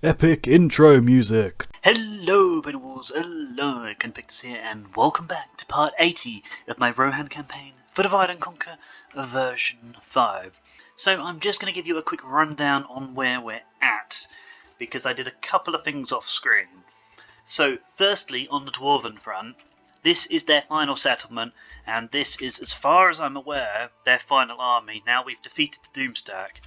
Epic intro music. Hello, Bedwars, hello, Pictus here, and welcome back to part 80 of my Rohan Campaign for Divide and Conquer version 5. So I'm just going to give you a quick rundown on where we're at, because I did a couple of things off screen. So firstly, on the Dwarven front, this is their final settlement, and this is, as far as I'm aware, their final army. Now we've defeated the Doomstack.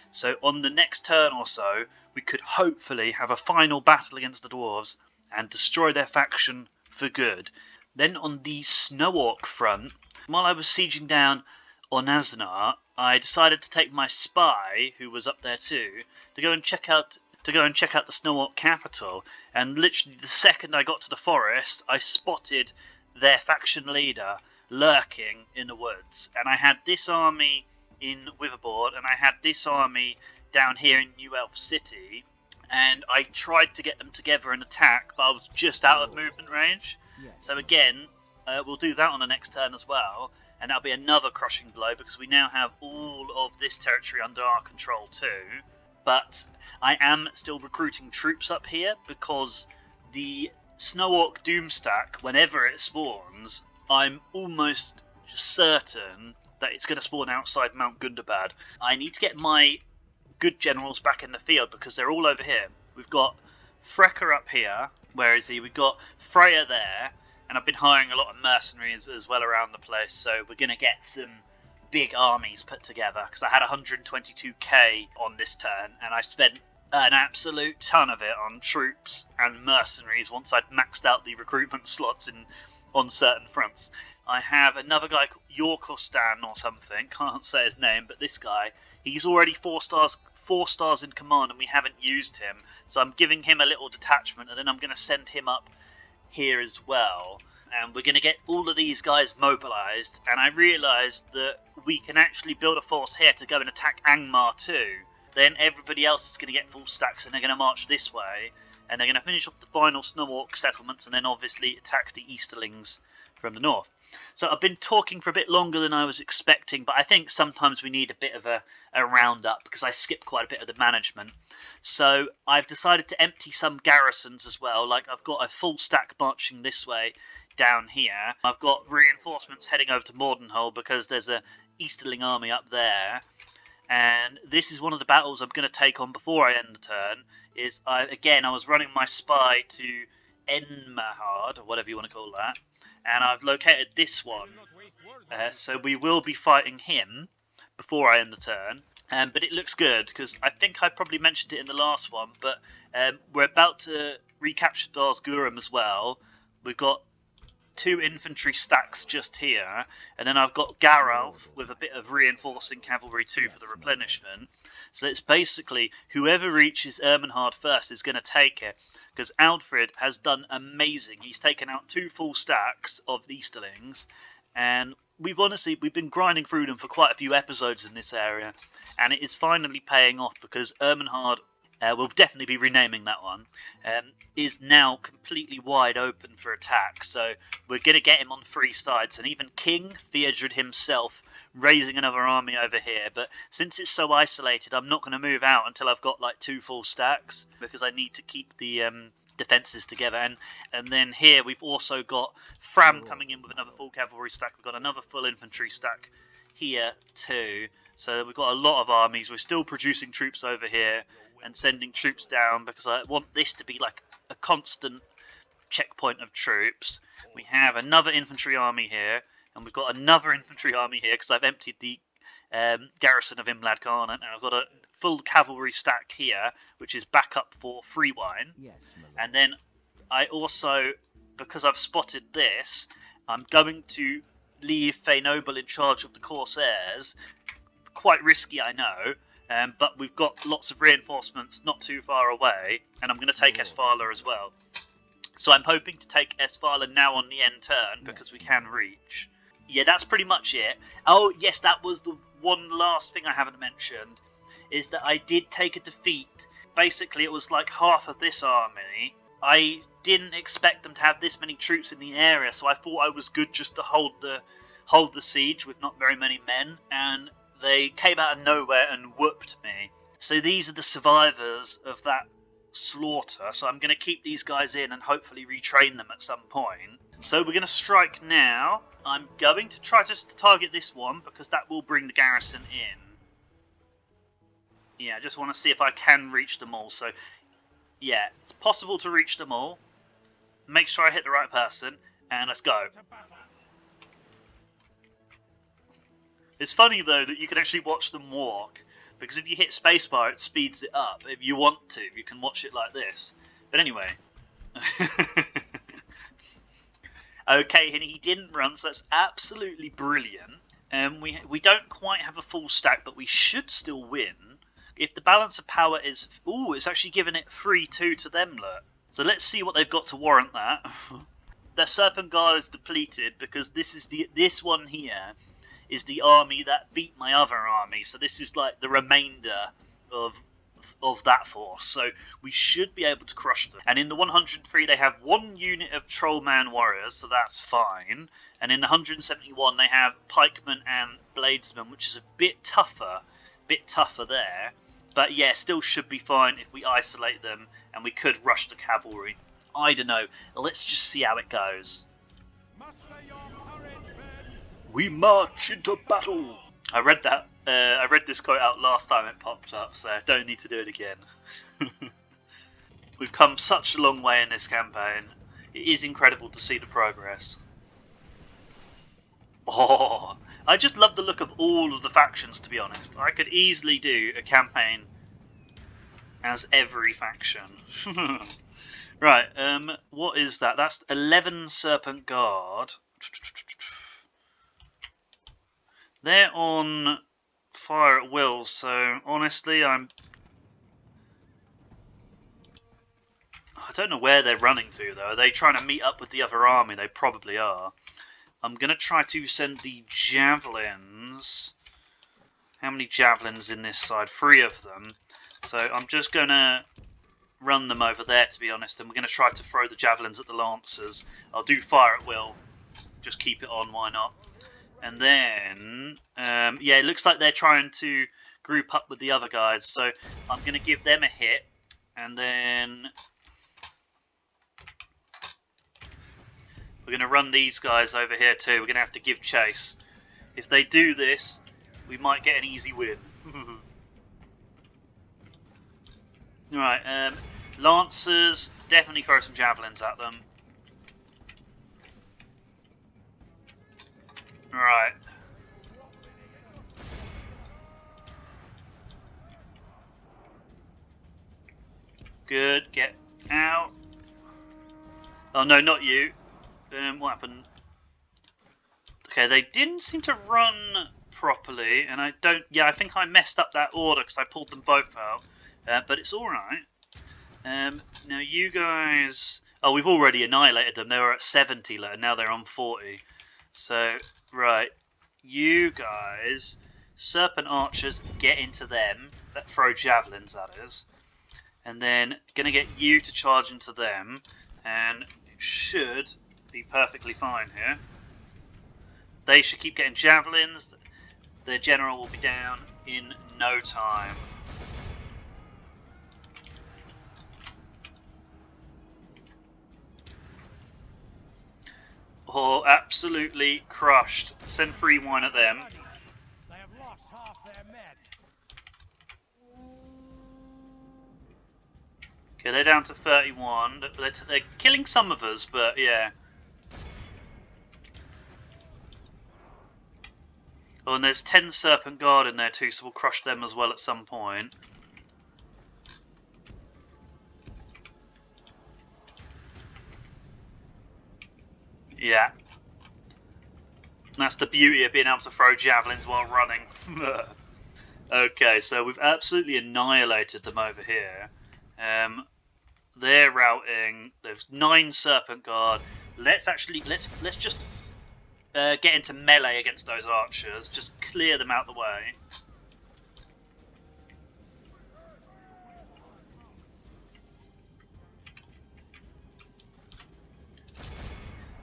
So on the next turn or so, we could hopefully have a final battle against the dwarves and destroy their faction for good. Then on the Snow Orc front, while I was sieging down Onaznar, I decided to take my spy, who was up there too, to go and check out the Snow Orc capital. And literally the second I got to the forest, I spotted their faction leader lurking in the woods. And I had this army in Witherboard, and I had this army down here in New Elf City, and I tried to get them together and attack, but I was just out of movement range. So again, we'll do that on the next turn as well, and that'll be another crushing blow, because we now have all of this territory under our control too. But I am still recruiting troops up here, because the Snow Orc Doomstack, whenever it spawns, I'm almost certain that it's going to spawn outside Mount Gundabad. I need to get my good generals back in the field, because they're all over here. We've got Frecker up here. Where is he? We've got Freya there, and I've been hiring a lot of mercenaries as well around the place, so we're going to get some big armies put together, because I had 122k on this turn, and I spent an absolute ton of it on troops and mercenaries once I'd maxed out the recruitment slots on certain fronts. I have another guy called Yorkostan or something, can't say his name, but this guy, he's already 4 stars in command, and we haven't used him, so I'm giving him a little detachment, and then I'm going to send him up here as well, and we're going to get all of these guys mobilised. And I realised that we can actually build a force here to go and attack Angmar too. Then everybody else is going to get full stacks, and they're going to march this way, and they're going to finish off the final Snow Orc settlements, and then obviously attack the Easterlings from the north. So I've been talking for a bit longer than I was expecting, but I think sometimes we need a bit of a roundup, because I skipped quite a bit of the management. So I've decided to empty some garrisons as well. Like, I've got a full stack marching this way down here. I've got reinforcements heading over to Mordenhull, because there's a Easterling army up there. And this is one of the battles I'm going to take on before I end the turn. I was running my spy to Enmahard, or whatever you want to call that, and I've located this one. So we will be fighting him before I end the turn. But it looks good, because I think I probably mentioned it in the last one, but we're about to recapture Dars Gurum as well. We've got 2 infantry stacks just here, and then I've got Garalf with a bit of reinforcing cavalry too for the replenishment. So it's basically whoever reaches Ermenhard first is going to take it, because Aldfrid has done amazing. He's taken out 2 full stacks of the Easterlings, and we've been grinding through them for quite a few episodes in this area, and it is finally paying off, because Ermenhard, we'll definitely be renaming that one, is now completely wide open for attack. So we're going to get him on 3 sides, and even King Theodred himself raising another army over here. But since it's so isolated, I'm not going to move out until I've got like 2 full stacks, because I need to keep the defences together. And then here we've also got Fram coming in with another full cavalry stack. We've got another full infantry stack here too. So we've got a lot of armies. We're still producing troops over here and sending troops down, because I want this to be like a constant checkpoint of troops. We have another infantry army here, and we've got another infantry army here, because I've emptied the garrison of Imlad Khan, and I've got a full cavalry stack here, which is backup for Fréawine. And then I also, because I've spotted this, I'm going to leave Fay Noble in charge of the Corsairs. Quite risky, I know, but we've got lots of reinforcements not too far away, and I'm going to take Esthala as well. So I'm hoping to take Esthala now on the end turn, because we can reach. Yeah, that's pretty much it. Oh, yes, that was the one last thing I haven't mentioned, is that I did take a defeat. Basically, it was like half of this army. I didn't expect them to have this many troops in the area, so I thought I was good just to hold the siege with not very many men, and they came out of nowhere and whooped me. So these are the survivors of that slaughter, so I'm going to keep these guys in and hopefully retrain them at some point. So we're going to strike now. I'm going to try to target this one because that will bring the garrison in. Yeah, I just want to see if I can reach them all. So, yeah, it's possible to reach them all. Make sure I hit the right person, and let's go. It's funny, though, that you can actually watch them walk, because if you hit spacebar, it speeds it up. If you want to, you can watch it like this. But anyway. Okay, and he didn't run, so that's absolutely brilliant. We don't quite have a full stack, but we should still win. If the balance of power is... Ooh, it's actually given it 3-2 to them, look. So let's see what they've got to warrant that. Their Serpent Guard is depleted, because this one here is the army that beat my other army. So this is like the remainder of that force, so we should be able to crush them. And in the 103 they have 1 unit of Trollman warriors, so that's fine. And in the 171 they have pikemen and bladesmen, which is a bit tougher there. But yeah, still should be fine if we isolate them, and we could rush the cavalry. I don't know, let's just see how it goes. We march into battle. I read that. I read this quote out last time it popped up, so I don't need to do it again. We've come such a long way in this campaign. It is incredible to see the progress. Oh, I just love the look of all of the factions, to be honest. I could easily do a campaign as every faction. Right, what is that? That's 11 Serpent Guard. They're on fire at will, so honestly I don't know where they're running to, though. Are they trying to meet up with the other army? They probably are. I'm going to try to send the javelins. How many javelins in this side? 3 of them. So I'm just going to run them over there, to be honest, and we're going to try to throw the javelins at the lancers. I'll do fire at will. Just keep it on, why not? And then, yeah, it looks like they're trying to group up with the other guys. So I'm going to give them a hit. And then we're going to run these guys over here too. We're going to have to give chase. If they do this, we might get an easy win. Alright, lancers, definitely throw some javelins at them. Right. Good, get out. Oh no, not you. What happened? Okay, they didn't seem to run properly, and I think I messed up that order because I pulled them both out. But it's alright. Now you guys... Oh, we've already annihilated them. They were at 70, and now they're on 40. So, right, you guys, Serpent Archers, get into them, that throw javelins, that is, and then gonna get you to charge into them, and it should be perfectly fine here. They should keep getting javelins, their general will be down in no time. Oh, absolutely crushed. Send Fréawine at them. They have lost half their men. Okay, they're down to 31. They're killing some of us, but yeah. Oh, and there's 10 Serpent Guard in there too, so we'll crush them as well at some point. Yeah. That's the beauty of being able to throw javelins while running. Okay, so we've absolutely annihilated them over here. They're routing. There's 9 Serpent Guard. Let's just get into melee against those archers. Just clear them out the way.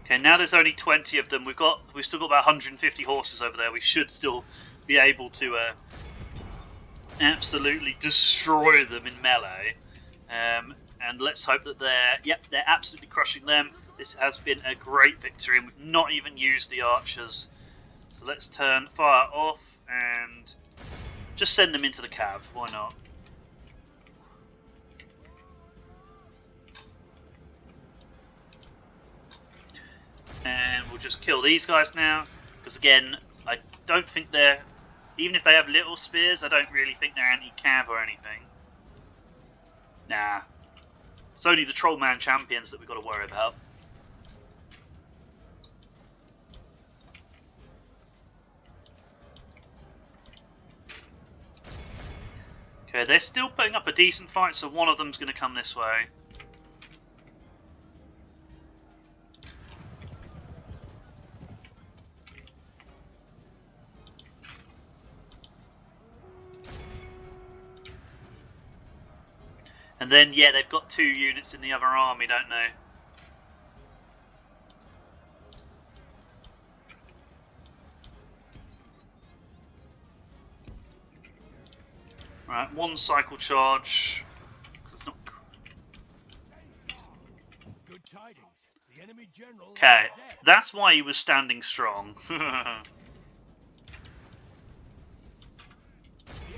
Okay, now there's only 20 of them. We've still got about 150 horses over there. We should still be able to absolutely destroy them in melee. And let's hope that they're absolutely crushing them. This has been a great victory, and we've not even used the archers. So let's turn fire off and just send them into the cav. Why not? And we'll just kill these guys now, because again, I don't think they're, even if they have little spears, I don't really think they're anti-cav or anything. Nah. It's only the Trollman champions that we've got to worry about. Okay, they're still putting up a decent fight, so one of them's going to come this way. And then, yeah, they've got 2 units in the other army, don't they? Right, 1 cycle charge. It's not... Good tidings. The enemy general is Okay, dead. that's why he was standing strong. The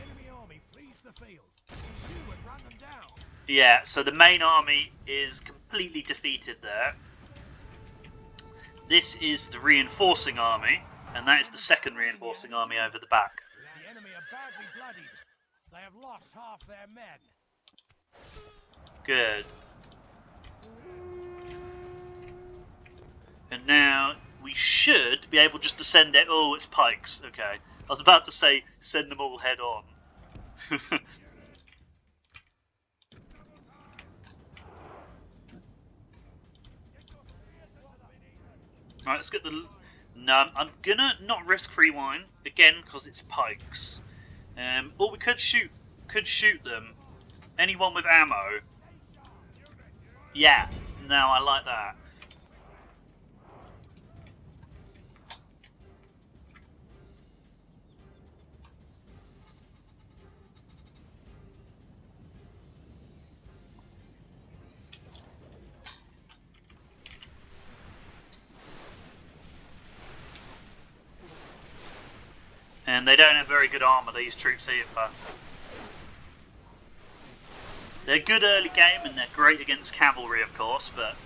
enemy army flees the field. Pursue and run them down. Yeah, so the main army is completely defeated there. This is the reinforcing army, and that is the second reinforcing army over the back. The enemy are badly bloodied. They have lost half their men. Good. And now we should be able just to send it. Oh, it's pikes. Okay. I was about to say send them all head on. Right, let's get the... No, I'm gonna not risk Fréawine again because it's pikes. Or we could shoot them. Anyone with ammo. Yeah, no, I like that. And they don't have very good armour, these troops either. They're good early game and they're great against cavalry, of course, but...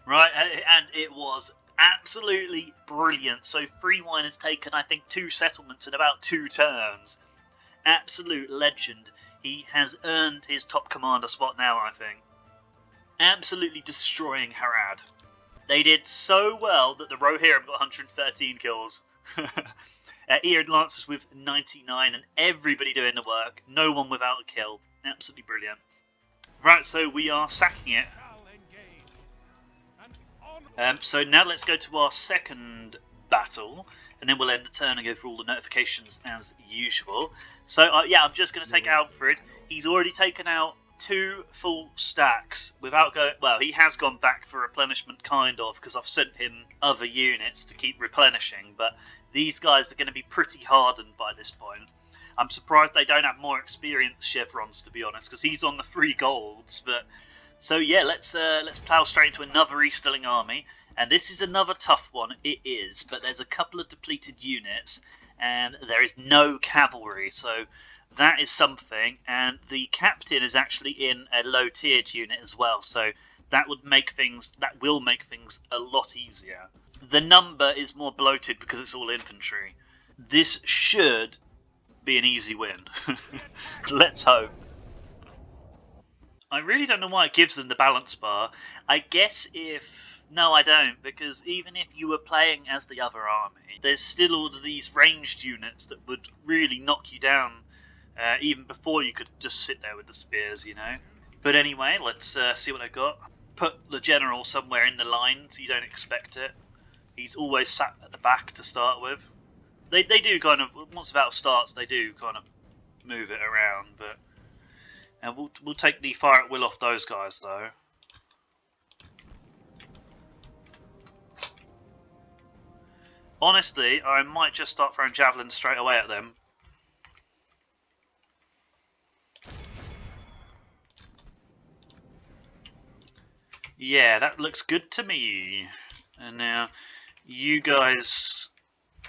Right, and it was absolutely brilliant. So Fréawine has taken, I think, 2 settlements in about 2 turns. Absolute legend. He has earned his top commander spot now, I think. Absolutely destroying Harad. They did so well that the Rohirric got 113 kills. Eared Lancers with 99 and everybody doing the work. No one without a kill. Absolutely brilliant. Right, so we are sacking it. So now let's go to our second battle, and then we'll end the turn and go through all the notifications as usual. So yeah, I'm just going to take Aldfrid. He's already taken out 2 full stacks without going... Well, he has gone back for replenishment, kind of, because I've sent him other units to keep replenishing, but these guys are going to be pretty hardened by this point. I'm surprised they don't have more experienced chevrons, to be honest, because he's on the 3 golds, but... So yeah, let's plough straight into another Easterling army, and this is another tough one, it is, but there's a couple of depleted units, and there is no cavalry, so that is something, and the captain is actually in a low-tiered unit as well, so that will make things a lot easier. The number is more bloated because it's all infantry. This should be an easy win. Let's hope. I really don't know why it gives them the balance bar. I guess if... No, I don't, because even if you were playing as the other army, there's still all of these ranged units that would really knock you down even before you could just sit there with the spears, you know. But anyway, let's see what I've got. Put the general somewhere in the line so you don't expect it. He's always sat at the back to start with. They do kind of, once the battle starts, they do kind of move it around, but... And we'll take the fire at will off those guys, though. Honestly, I might just start throwing javelins straight away at them. Yeah, that looks good to me. And now, you guys,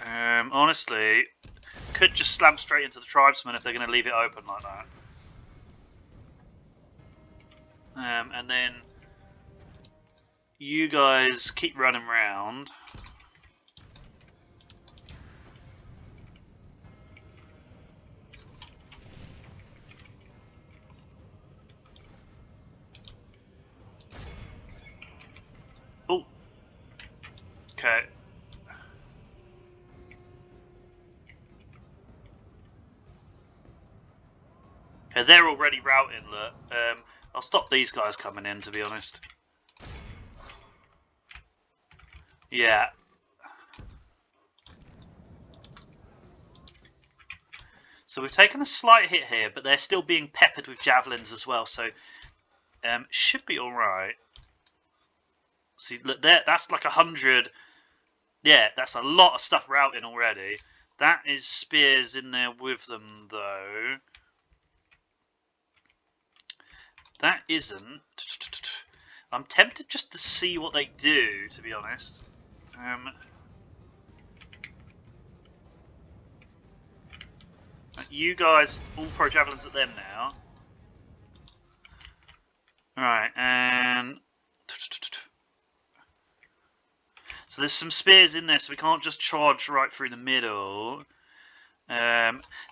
honestly, could just slam straight into the tribesmen if they're going to leave it open like that. And then, you guys keep running round. Oh, okay. Okay, they're already routing. Look, I'll stop these guys coming in. To be honest, yeah. So we've taken a slight hit here, but they're still being peppered with javelins as well. So should be all right. See, look there. That's like 100. Yeah, that's a lot of stuff routing already. That is spears in there with them, though. That isn't. I'm tempted just to see what they do, to be honest. You guys all throw javelins at them now. Alright, and... So there's some spears in there, so we can't just charge right through the middle.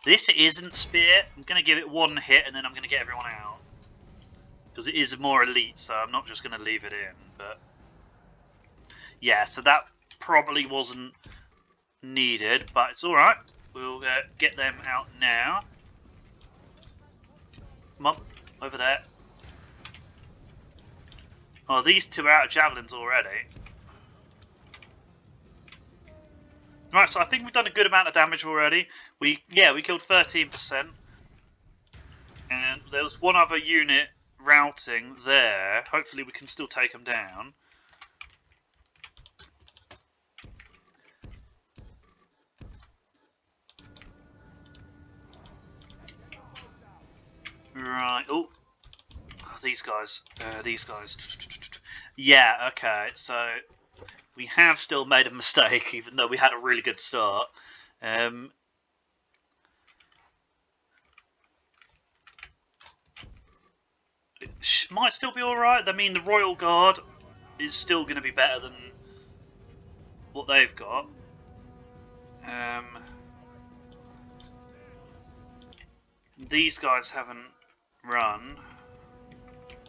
This isn't spear. I'm going to give it one hit, and then I'm going to get everyone out. Because it is more elite, so I'm not just going to leave it in. But yeah, so that probably wasn't needed, but it's alright. We'll get them out now. Come on, over there. Oh, these two are out of javelins already. Right, so I think we've done a good amount of damage already. We killed 13%. And there was one other unit routing there. Hopefully we can still take them down. Right, oh, these guys. Yeah, okay, so we have still made a mistake, even though we had a really good start. It might still be alright. I mean, the Royal Guard is still going to be better than what they've got. These guys haven't run.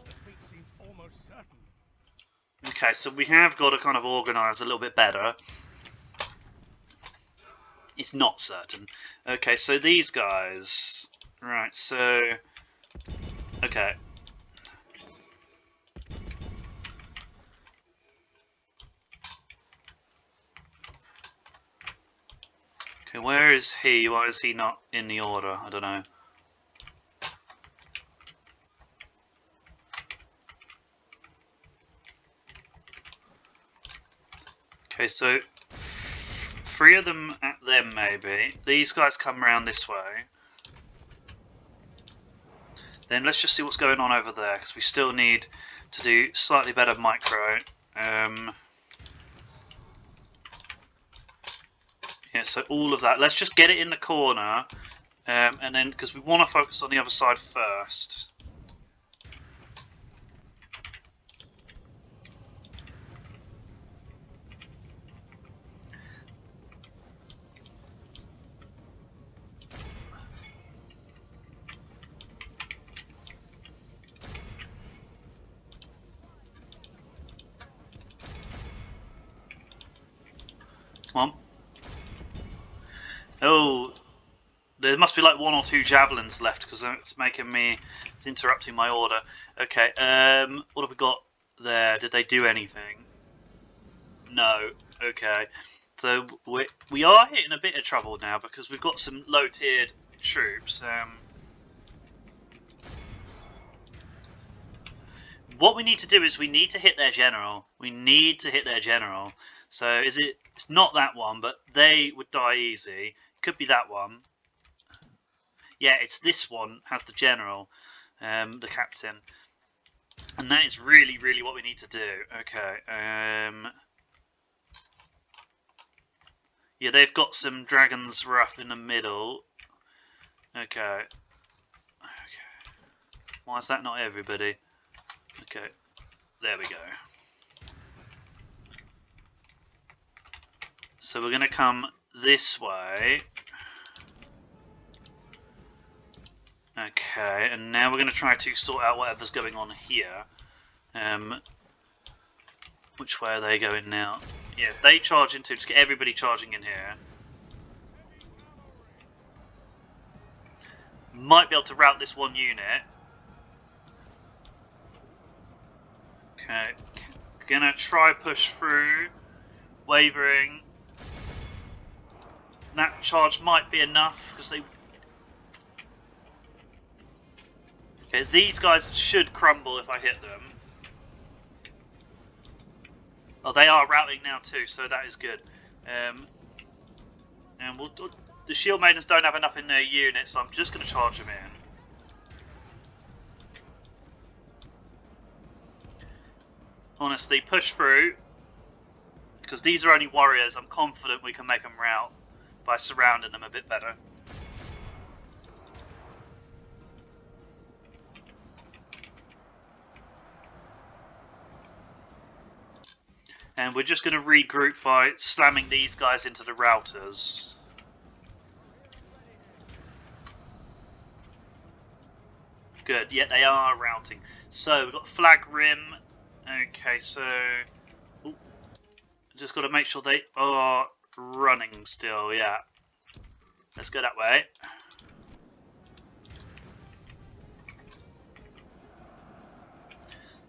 Defeat seems almost certain. Okay, so we have got to kind of organise a little bit better. It's not certain. Okay, so these guys... Right, so... Okay. Okay, where is he? Why is he not in the order? I don't know. Okay, so 3 of them at them maybe. These guys come around this way. Then let's just see what's going on over there, because we still need to do slightly better micro. Yeah, so all of that. Let's just get it in the corner, and then because we want to focus on the other side first. Come on. Oh, there must be like 1 or 2 javelins left because it's it's interrupting my order. Okay, what have we got there? Did they do anything? No. Okay, so we are hitting a bit of trouble now because we've got some low-tiered troops. What we need to do is we need to hit their general. We need to hit their general. So is it? It's not that one, but they would die easy. Could be that one. Yeah, it's this one. Has the general, the captain, and that is really, really what we need to do. Okay. Yeah, they've got some dragons rough in the middle. Okay. Why is that not everybody? Okay. There we go. So we're going to come this way. Okay, and now we're going to try to sort out whatever's going on here. Which way are they going now? Yeah, they charge into. Just get everybody charging in here. Might be able to rout this one unit. Okay, gonna try push through. Wavering. That charge might be enough because they. Okay, these guys should crumble if I hit them. Oh, they are routing now too, so that is good. And the shield maidens don't have enough in their unit, so I'm just going to charge them in. Honestly, push through. Because these are only warriors, I'm confident we can make them rout by surrounding them a bit better. And we're just going to regroup by slamming these guys into the routers. Good, yeah, they are routing. So, we've got Flag Rim. Okay, so... Ooh, just got to make sure they are running still, yeah. Let's go that way.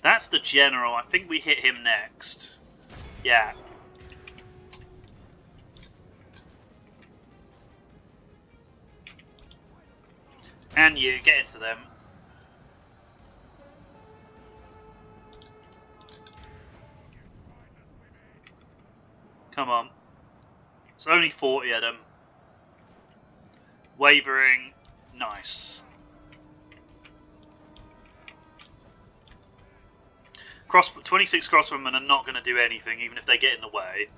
That's the general. I think we hit him next. Yeah. And you, get into them. Come on. It's only 40 of them. Wavering. Nice. 26 crossbowmen are not going to do anything, even if they get in the way.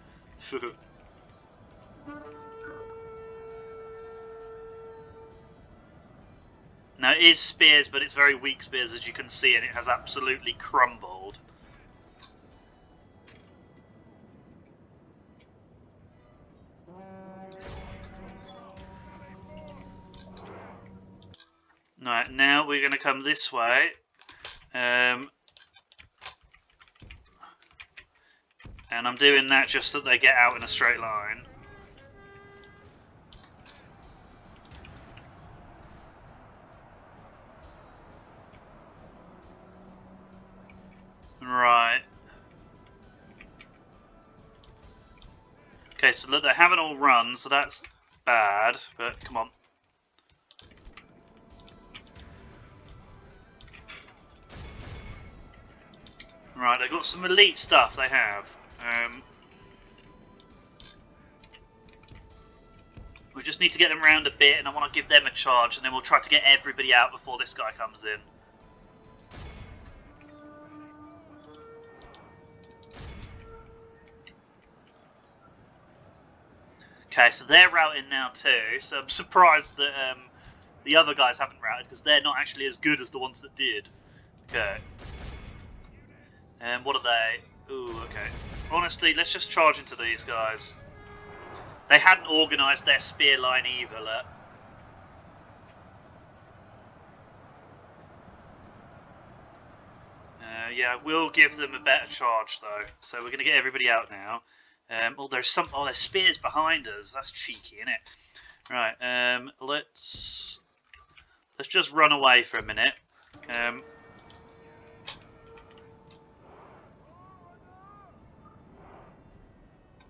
Now it is spears, but it's very weak spears, as you can see, and it has absolutely crumbled. Right, now we're going to come this way. And I'm doing that just so that they get out in a straight line. Right. Okay, so look, they haven't all run, so that's bad, but come on. Right, they've got some elite stuff, they have. We just need to get them round a bit, and I want to give them a charge, and then we'll try to get everybody out before this guy comes in. Okay, so they're routing now too, so I'm surprised that the other guys haven't routed, because they're not actually as good as the ones that did. Okay. And what are they? Ooh, okay. Honestly, let's just charge into these guys. They hadn't organised their spear line either. Look. Yeah, we'll give them a better charge though. So we're going to get everybody out now. Oh, there's some. Oh, there's spears behind us. That's cheeky, isn't it? Right. Let's just run away for a minute.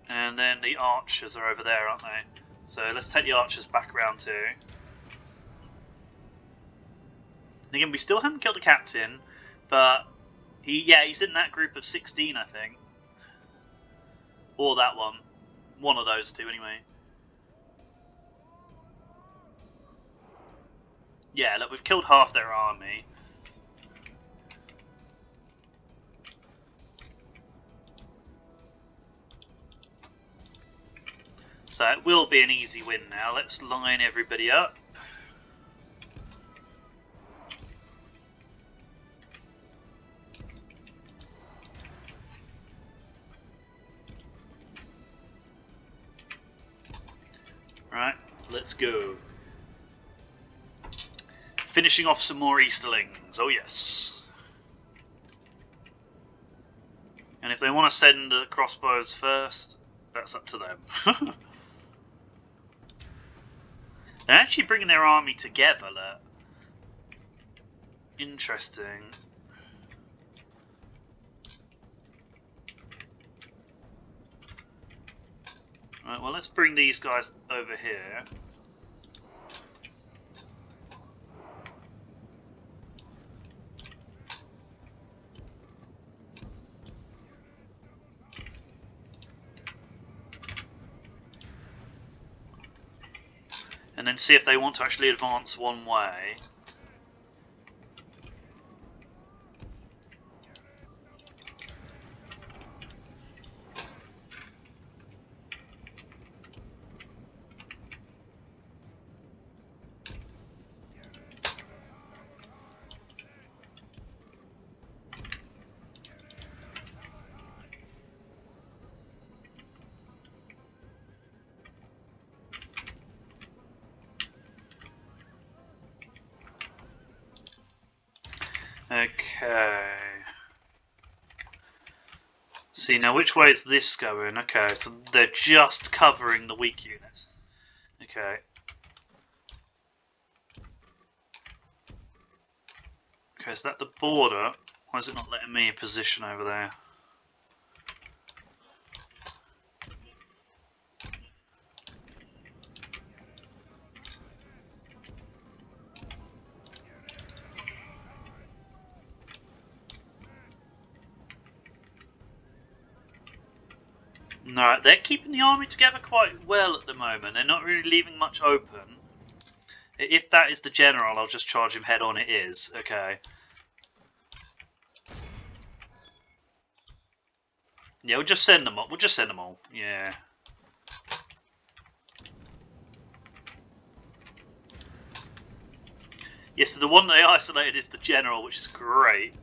And then the archers are over there, aren't they? So let's take the archers back around too. And again, we still haven't killed the captain, but he's in that group of 16, I think. Or that one. One of those two, anyway. Yeah, look, we've killed half their army. So it will be an easy win now. Let's line everybody up. Right, let's go. Finishing off some more Easterlings, oh yes. And if they want to send the crossbows first, that's up to them. They're actually bringing their army together, look. Interesting. Right, well, let's bring these guys over here. And then see if they want to actually advance one way. Okay. See, now which way is this going? Okay, so they're just covering the weak units. Okay. Okay, is that the border? Why is it not letting me in position over there? No, they're keeping the army together quite well at the moment. They're not really leaving much open. If that is the general, I'll just charge him head on. It is. Okay. Yeah, we'll just send them all. We'll just send them all. Yeah. Yes, so the one they isolated is the general, which is great.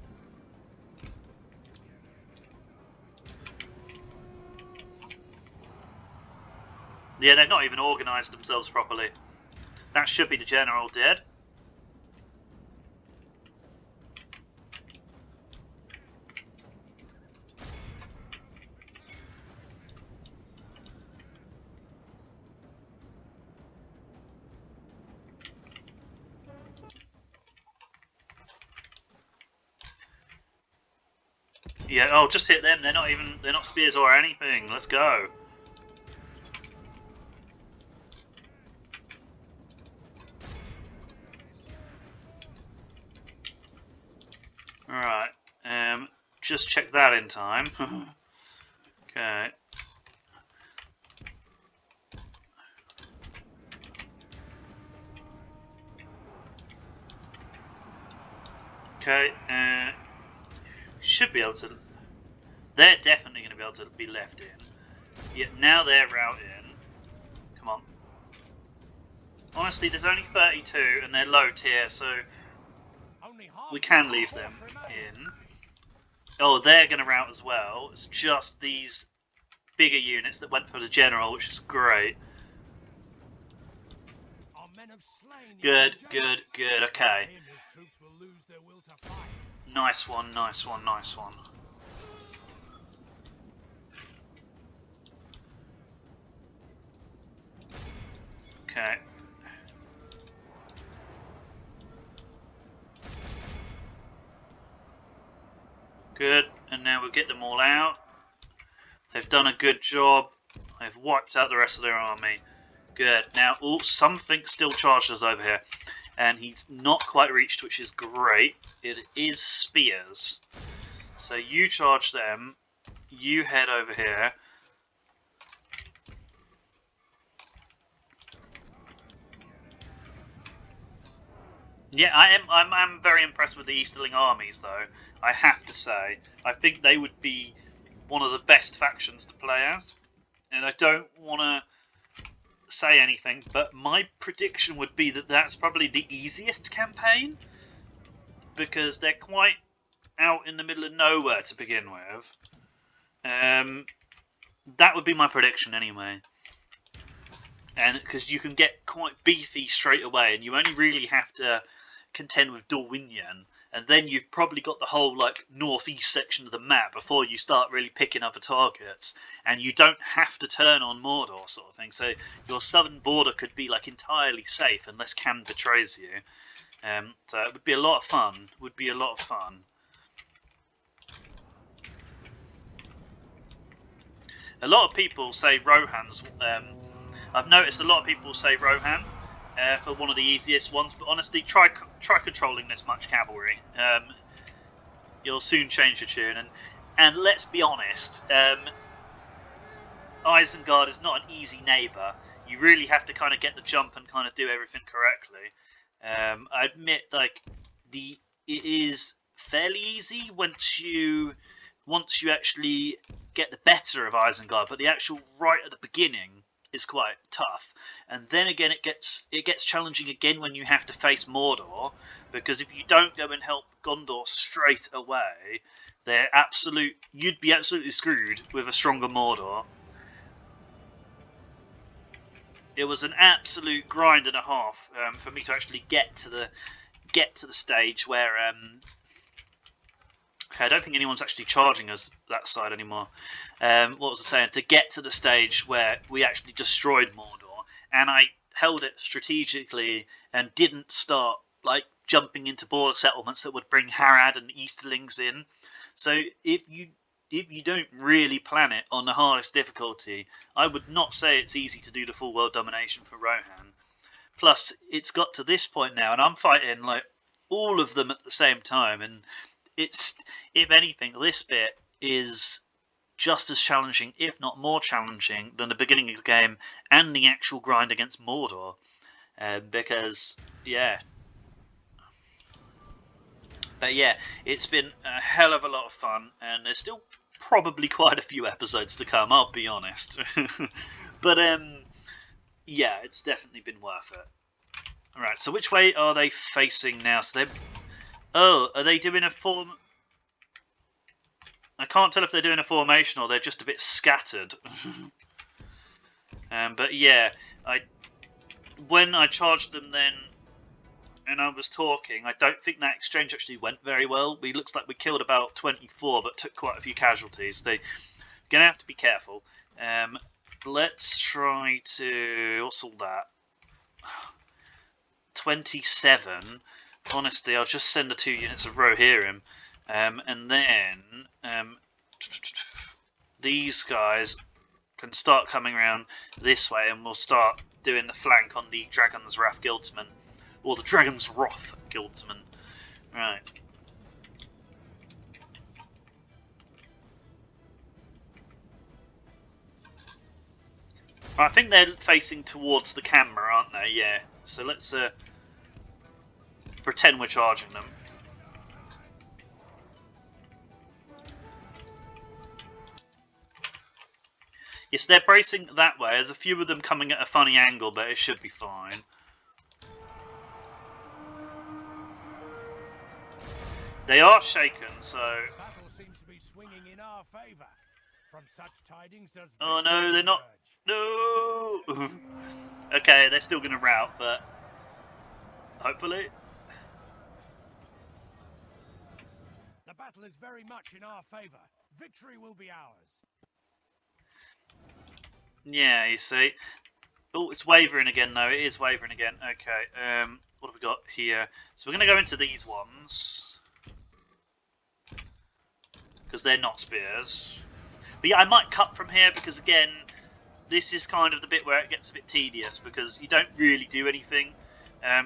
Yeah, they've not even organised themselves properly. That should be the general dead. Yeah, oh, just hit them. They're not spears or anything. Let's go. Alright, just check that in time. Okay. Okay, should be able to... They're definitely going to be able to be left in. Yeah, now they're routing. Come on. Honestly, there's only 32 and they're low tier, so we can leave them in. Oh, they're going to rout as well. It's just these bigger units that went for the general, which is great. Good, good, good. Okay. Nice one, nice one, nice one. Okay. Good, and now we'll get them all out. They've done a good job. They've wiped out the rest of their army. Good. Now, oh, something still charged us over here. And he's not quite reached, which is great. It is spears. So you charge them. You head over here. Yeah, I'm very impressed with the Easterling armies, though. I have to say, I think they would be one of the best factions to play as. And I don't want to say anything, but my prediction would be that that's probably the easiest campaign, because they're quite out in the middle of nowhere to begin with. That would be my prediction anyway. And because you can get quite beefy straight away, and you only really have to contend with Dorwinion, and then you've probably got the whole like northeast section of the map before you start really picking other targets, and you don't have to turn on Mordor sort of thing. So your southern border could be like entirely safe unless Can betrays you. So it would be a lot of fun. Would be a lot of fun. A lot of people say Rohan's. I've noticed a lot of people say Rohan for one of the easiest ones, but honestly, try controlling this much cavalry. You'll soon change your tune, and let's be honest, Isengard is not an easy neighbour. You really have to kind of get the jump and kind of do everything correctly. I admit, like it is fairly easy once you actually get the better of Isengard, but the actual right at the beginning is quite tough. And then again, it gets challenging again when you have to face Mordor, because if you don't go and help Gondor straight away, you'd be absolutely screwed with a stronger Mordor. It was an absolute grind and a half for me to actually get to the stage where okay, I don't think anyone's actually charging us that side anymore. What was I saying? To get to the stage where we actually destroyed Mordor, and I held it strategically and didn't start like jumping into border settlements that would bring Harad and Easterlings in. So if you don't really plan it on the hardest difficulty, I would not say it's easy to do the full world domination for Rohan. Plus, it's got to this point now, and I'm fighting like all of them at the same time, and it's, if anything, this bit is just as challenging, if not more challenging, than the beginning of the game and the actual grind against Mordor. Because, yeah. But yeah, it's been a hell of a lot of fun, and there's still probably quite a few episodes to come, I'll be honest. But, yeah, it's definitely been worth it. Alright, so which way are they facing now? So they're... Oh, are they doing a form? I can't tell if they're doing a formation or they're just a bit scattered. But yeah, when I charged them then, and I was talking, I don't think that exchange actually went very well. It looks like we killed about 24, but took quite a few casualties. They're gonna have to be careful. Let's try to... What's all that? 27. Honestly, I'll just send the 2 units of Rohirrim, and then these guys can start coming around this way, and we'll start doing the flank on the Dragon's Wrath Guildsmen, or the Dragon's Wrath Guildsmen. Right. I think they're facing towards the camera, aren't they? Yeah. So let's pretend we're charging them. Yes, they're bracing that way. There's a few of them coming at a funny angle, but it should be fine. They are shaken, so... Battle seems to be swinging in our favor. From such tidings does... Oh no, they're not... No! Okay, they're still going to rout, but... Hopefully... The battle is very much in our favor. Victory will be ours. Yeah, you see. Oh, it's wavering again, though. It is wavering again. Okay, what have we got here? So we're going to go into these ones. Because they're not spears. But yeah, I might cut from here because, again, this is kind of the bit where it gets a bit tedious because you don't really do anything.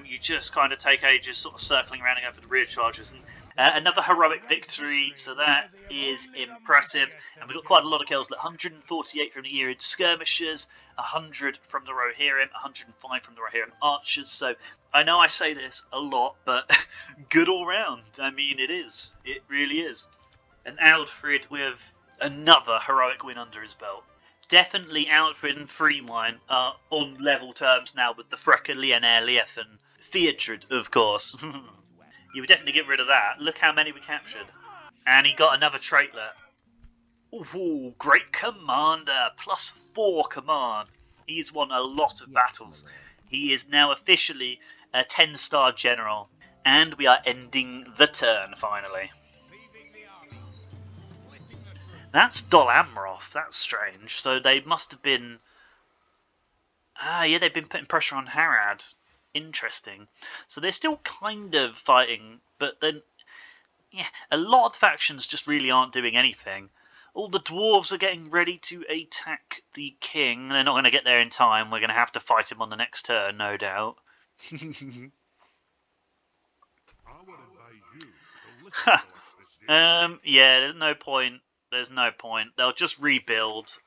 You just kind of take ages sort of circling around and going for the rear charges. Another heroic victory, so that is impressive. And we've got quite a lot of kills, like 148 from the Erid skirmishers, 100 from the Rohirric, 105 from the Rohirric archers. So I know I say this a lot, but good all round. I mean, it is. It really is. And Aldfrid with another heroic win under his belt. Definitely Aldfrid and Fréawine are on level terms now with the Frecker, Lionair, Lief and Theodred, of course. You would definitely get rid of that. Look how many we captured. And he got another traitlet. Ooh, great commander. +4 command. He's won a lot of battles. He is now officially a 10-star general. And we are ending the turn, finally. That's Dol Amroth. That's strange. So they must have been... yeah, they've been putting pressure on Harad. Interesting. So they're still kind of fighting, but then, yeah, a lot of factions just really aren't doing anything. All the dwarves are getting ready to attack the king. They're not going to get there in time. We're going to have to fight him on the next turn, no doubt. Yeah, there's no point. There's no point. They'll just rebuild.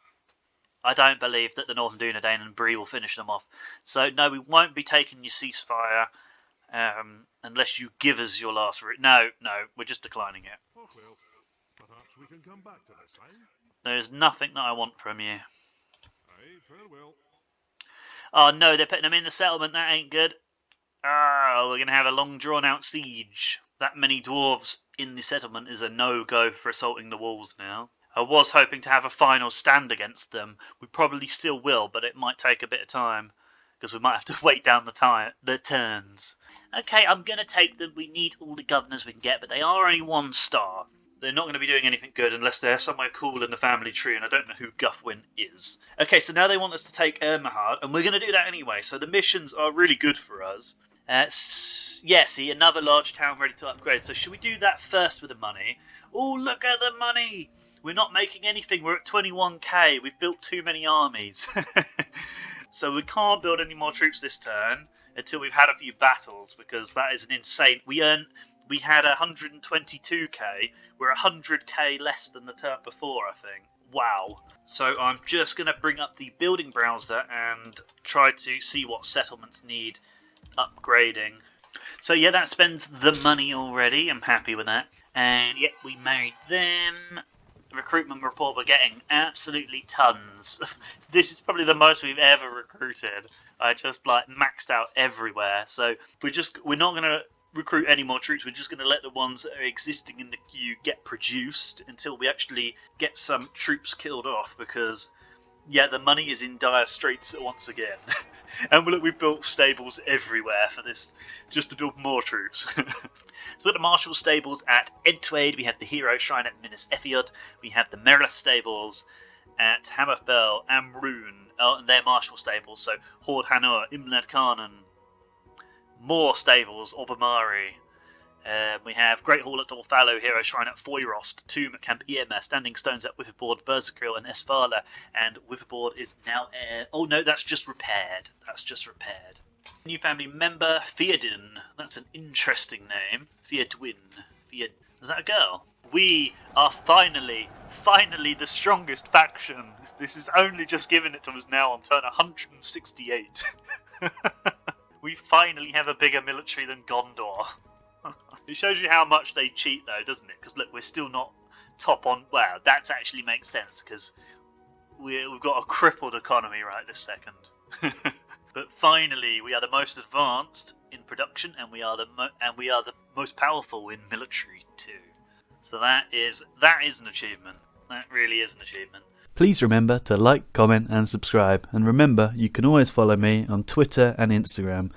I don't believe that the Northern Dunedain and Bree will finish them off. So, no, we won't be taking your ceasefire unless you give us your last route. No, we're just declining it. Oh, well, perhaps we can come back to this, eh? There's nothing that I want from you. Aye, farewell. Oh, no, they're putting them in the settlement. That ain't good. Oh, we're going to have a long, drawn-out siege. That many dwarves in the settlement is a no-go for assaulting the walls now. I was hoping to have a final stand against them. We probably still will, but it might take a bit of time because we might have to wait down the turns. Okay, I'm going to take them. We need all the governors we can get, but they are only 1 star. They're not going to be doing anything good unless they're somewhere cool in the family tree, and I don't know who Guthwin is. Okay, so now they want us to take Ermahard, and we're going to do that anyway, so the missions are really good for us. Yeah, see, another large town ready to upgrade. So should we do that first with the money? Oh, look at the money! We're not making anything. We're at 21k. We've built too many armies. So we can't build any more troops this turn until we've had a few battles, because that is an insane... We had 122k. We're 100k less than the turn before, I think. Wow. So I'm just going to bring up the building browser and try to see what settlements need upgrading. So yeah, that spends the money already. I'm happy with that. And yeah, we married them. Recruitment report, we're getting absolutely tons. This is probably the most we've ever recruited. I just like maxed out everywhere. So we're not going to recruit any more troops. We're just going to let the ones that are existing in the queue get produced until we actually get some troops killed off, because yeah, the money is in dire straits once again. And look, we've built stables everywhere for this, just to build more troops. So we've got the Marshall stables at Edtwaide, we have the Hero Shrine at Minas Ephiod, we have the Merla stables at Hammerfell, Amrune, and they're Marshall stables, so Hord Hanur, Imlad Khanan, more stables, Obermari. We have Great Hall at Dolfallow, Hero Shrine at Foyrost, Tomb at Camp Irma, Standing Stones at Witherboard, Berserkril and Esthala, and Witherboard is now... oh no, that's just repaired. New family member, Theodin. That's an interesting name. Theodwin. Is that a girl? We are finally the strongest faction. This is only just given it to us now on turn 168. We finally have a bigger military than Gondor. It shows you how much they cheat though, doesn't it? Because look, we're still not top on... Wow, that actually makes sense, because we've got a crippled economy right this second. But finally, we are the most advanced in production, and we are the most powerful in military too. So that is an achievement. That really is an achievement. Please remember to like, comment and subscribe, and remember you can always follow me on Twitter and Instagram